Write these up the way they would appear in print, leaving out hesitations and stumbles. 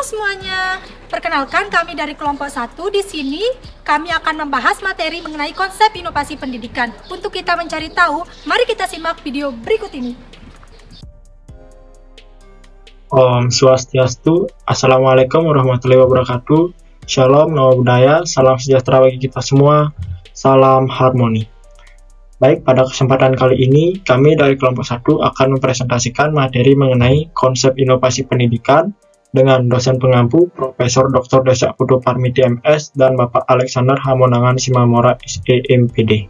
semuanya, perkenalkan kami dari kelompok 1. Di sini kami akan membahas materi mengenai konsep inovasi pendidikan. Untuk kita mencari tahu, mari kita simak video berikut ini. Om Swastiastu, Assalamualaikum warahmatullahi wabarakatuh. Shalom, nama budaya, salam sejahtera bagi kita semua, salam harmoni. Baik, pada kesempatan kali ini, kami dari kelompok 1 akan mempresentasikan materi mengenai konsep inovasi pendidikan dengan dosen pengampu Profesor Dr. Desak Putu Parmiti MS dan Bapak Alexander Hamonangan Simamora SEMPD.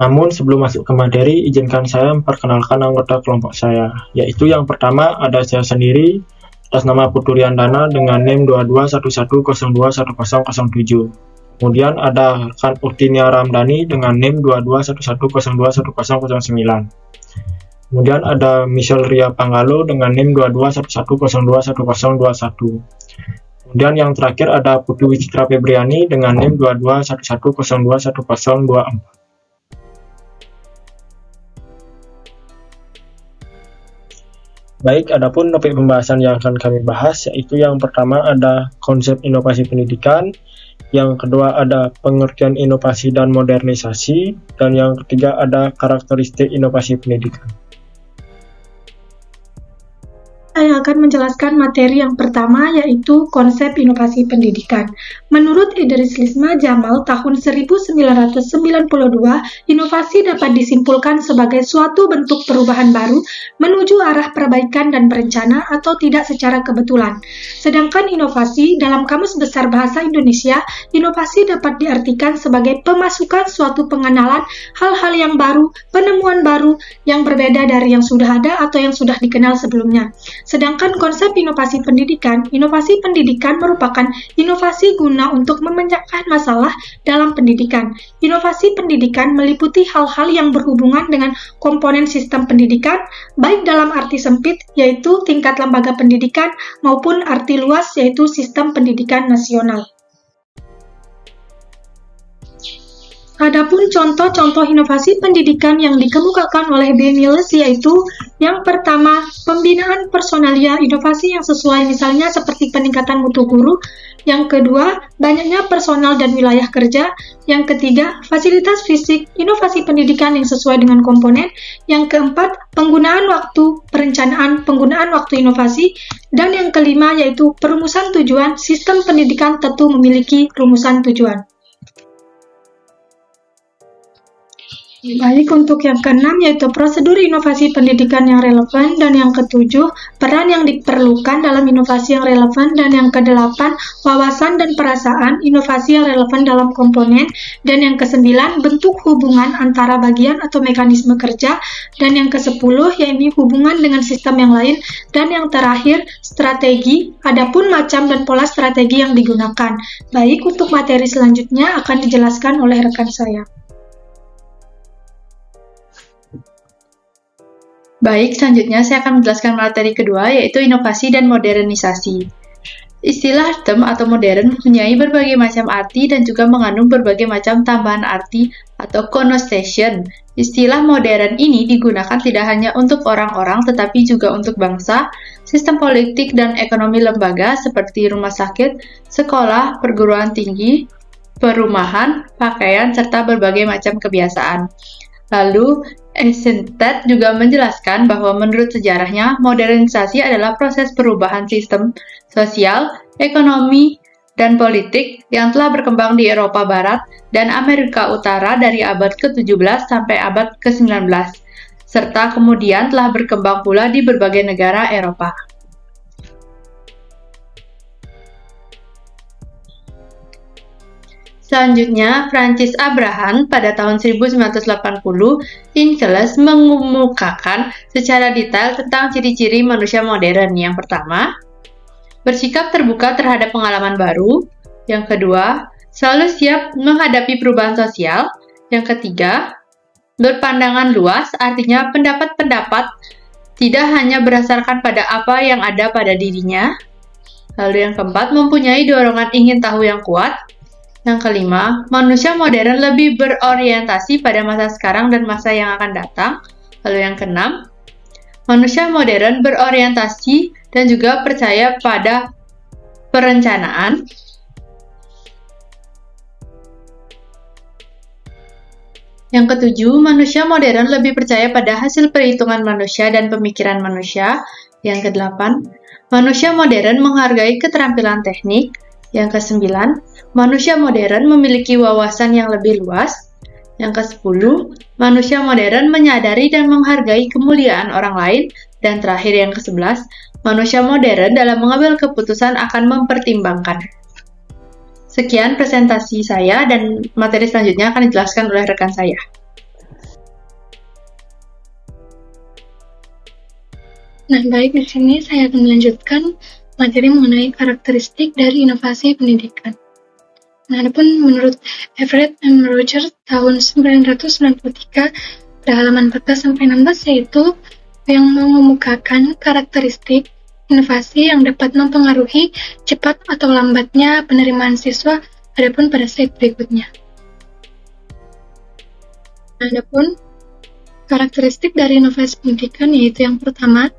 Namun sebelum masuk ke materi, izinkan saya memperkenalkan anggota kelompok saya, yaitu yang pertama ada saya sendiri, atas nama Putu Riandana dengan NIM 2211021007. Kemudian ada rekan Urtinia Ramdhani dengan NIM 2211021009. Kemudian ada Michelle Ria Panggalo dengan NIM 2211021021. Kemudian yang terakhir ada Putu Wicitra Febriani dengan NIM 2211021024. Baik, adapun topik pembahasan yang akan kami bahas, yaitu yang pertama ada konsep inovasi pendidikan, yang kedua ada pengertian inovasi dan modernisasi, dan yang ketiga ada karakteristik inovasi pendidikan. Saya akan menjelaskan materi yang pertama, yaitu konsep inovasi pendidikan. Menurut Idris Lisma Jamal tahun 1992, inovasi dapat disimpulkan sebagai suatu bentuk perubahan baru menuju arah perbaikan dan berencana atau tidak secara kebetulan. Sedangkan inovasi dalam Kamus Besar Bahasa Indonesia, inovasi dapat diartikan sebagai pemasukan suatu pengenalan hal-hal yang baru, penemuan baru yang berbeda dari yang sudah ada atau yang sudah dikenal sebelumnya. Sedangkan konsep inovasi pendidikan merupakan inovasi guna untuk memecahkan masalah dalam pendidikan. Inovasi pendidikan meliputi hal-hal yang berhubungan dengan komponen sistem pendidikan, baik dalam arti sempit, yaitu tingkat lembaga pendidikan, maupun arti luas, yaitu sistem pendidikan nasional. Adapun contoh-contoh inovasi pendidikan yang dikemukakan oleh B. Miles yaitu yang pertama, pembinaan personalia inovasi yang sesuai, misalnya seperti peningkatan mutu guru. Yang kedua, banyaknya personal dan wilayah kerja. Yang ketiga, fasilitas fisik, inovasi pendidikan yang sesuai dengan komponen. Yang keempat, penggunaan waktu, perencanaan penggunaan waktu inovasi. Dan yang kelima yaitu perumusan tujuan, sistem pendidikan tentu memiliki rumusan tujuan. Baik, untuk yang keenam yaitu prosedur inovasi pendidikan yang relevan, dan yang ketujuh peran yang diperlukan dalam inovasi yang relevan, dan yang kedelapan wawasan dan perasaan inovasi yang relevan dalam komponen, dan yang kesembilan bentuk hubungan antara bagian atau mekanisme kerja, dan yang kesepuluh yaitu hubungan dengan sistem yang lain, dan yang terakhir strategi, adapun macam dan pola strategi yang digunakan. Baik, untuk materi selanjutnya akan dijelaskan oleh rekan saya. Baik, selanjutnya saya akan menjelaskan materi kedua, yaitu inovasi dan modernisasi. Istilah term atau modern mempunyai berbagai macam arti dan juga mengandung berbagai macam tambahan arti atau connotation. Istilah modern ini digunakan tidak hanya untuk orang-orang, tetapi juga untuk bangsa, sistem politik dan ekonomi lembaga seperti rumah sakit, sekolah, perguruan tinggi, perumahan, pakaian, serta berbagai macam kebiasaan. Lalu, Eisenstadt juga menjelaskan bahwa menurut sejarahnya, modernisasi adalah proses perubahan sistem sosial, ekonomi, dan politik yang telah berkembang di Eropa Barat dan Amerika Utara dari abad ke-17 sampai abad ke-19, serta kemudian telah berkembang pula di berbagai negara Eropa. Selanjutnya, Francis Abraham pada tahun 1980, Inkeles mengemukakan secara detail tentang ciri-ciri manusia modern. Yang pertama, bersikap terbuka terhadap pengalaman baru. Yang kedua, selalu siap menghadapi perubahan sosial. Yang ketiga, berpandangan luas, artinya pendapat-pendapat tidak hanya berdasarkan pada apa yang ada pada dirinya. Lalu yang keempat, mempunyai dorongan ingin tahu yang kuat. Yang kelima, manusia modern lebih berorientasi pada masa sekarang dan masa yang akan datang. Lalu yang keenam, Manusia modern berorientasi dan juga percaya pada perencanaan. Yang ketujuh, manusia modern lebih percaya pada hasil perhitungan manusia dan pemikiran manusia. Yang kedelapan, manusia modern menghargai keterampilan teknik. Yang kesembilan, manusia modern memiliki wawasan yang lebih luas. Yang kesepuluh, manusia modern menyadari dan menghargai kemuliaan orang lain. Dan terakhir yang kesebelas, manusia modern dalam mengambil keputusan akan mempertimbangkan. Sekian presentasi saya dan materi selanjutnya akan dijelaskan oleh rekan saya. Nah, baik, di sini saya akan melanjutkan materi mengenai karakteristik dari inovasi pendidikan. Nah, adapun menurut Everett M. Rogers tahun 1993 pada halaman 14-16 yaitu yang mengemukakan karakteristik inovasi yang dapat mempengaruhi cepat atau lambatnya penerimaan siswa adapun pada slide berikutnya. Adapun karakteristik dari inovasi pendidikan yaitu yang pertama,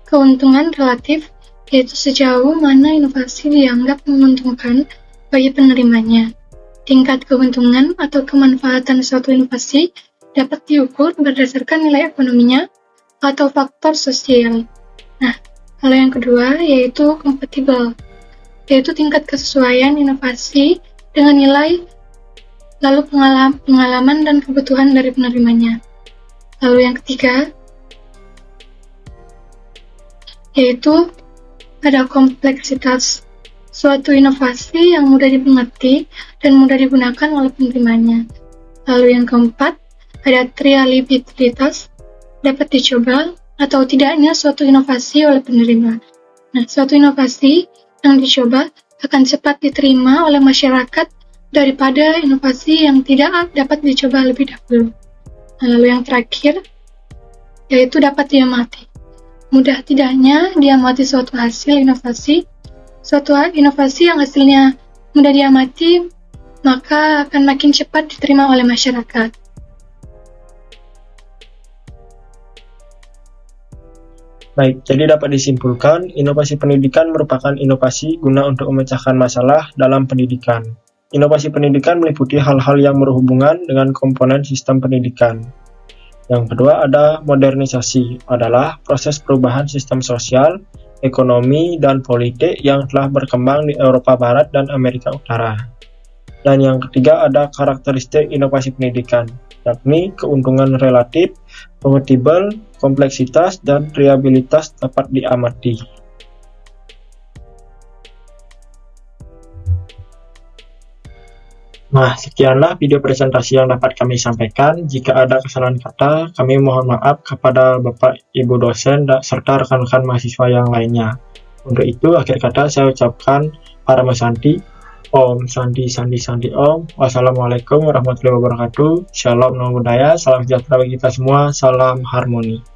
keuntungan relatif, yaitu sejauh mana inovasi dianggap menguntungkan bagi penerimanya. Tingkat keuntungan atau kemanfaatan suatu inovasi dapat diukur berdasarkan nilai ekonominya atau faktor sosial. Nah, kalau yang kedua yaitu kompatibel, yaitu tingkat kesesuaian inovasi dengan nilai, lalu pengalaman dan kebutuhan dari penerimanya. Lalu yang ketiga yaitu ada kompleksitas, suatu inovasi yang mudah dimengerti dan mudah digunakan oleh penerimanya. Lalu yang keempat, ada trialabilitas, dapat dicoba atau tidaknya suatu inovasi oleh penerima. Nah, suatu inovasi yang dicoba akan cepat diterima oleh masyarakat daripada inovasi yang tidak dapat dicoba lebih dahulu. Nah, lalu yang terakhir, yaitu dapat diamati. Mudah tidaknya diamati suatu hasil inovasi, suatu inovasi yang hasilnya mudah diamati, maka akan makin cepat diterima oleh masyarakat. Baik, jadi dapat disimpulkan, inovasi pendidikan merupakan inovasi guna untuk memecahkan masalah dalam pendidikan. Inovasi pendidikan meliputi hal-hal yang berhubungan dengan komponen sistem pendidikan. Yang kedua ada modernisasi, adalah proses perubahan sistem sosial, ekonomi, dan politik yang telah berkembang di Eropa Barat dan Amerika Utara. Dan yang ketiga ada karakteristik inovasi pendidikan, yakni keuntungan relatif, kompatibel, kompleksitas, dan triabilitas dapat diamati. Nah, sekianlah video presentasi yang dapat kami sampaikan. Jika ada kesalahan kata, kami mohon maaf kepada Bapak, Ibu dosen, serta rekan-rekan mahasiswa yang lainnya. Untuk itu, akhir kata saya ucapkan Parama Santi, Om Santi Santi Santi Om. Wassalamualaikum warahmatullahi wabarakatuh. Shalom Namo Buddhaya, salam sejahtera bagi kita semua, salam harmoni.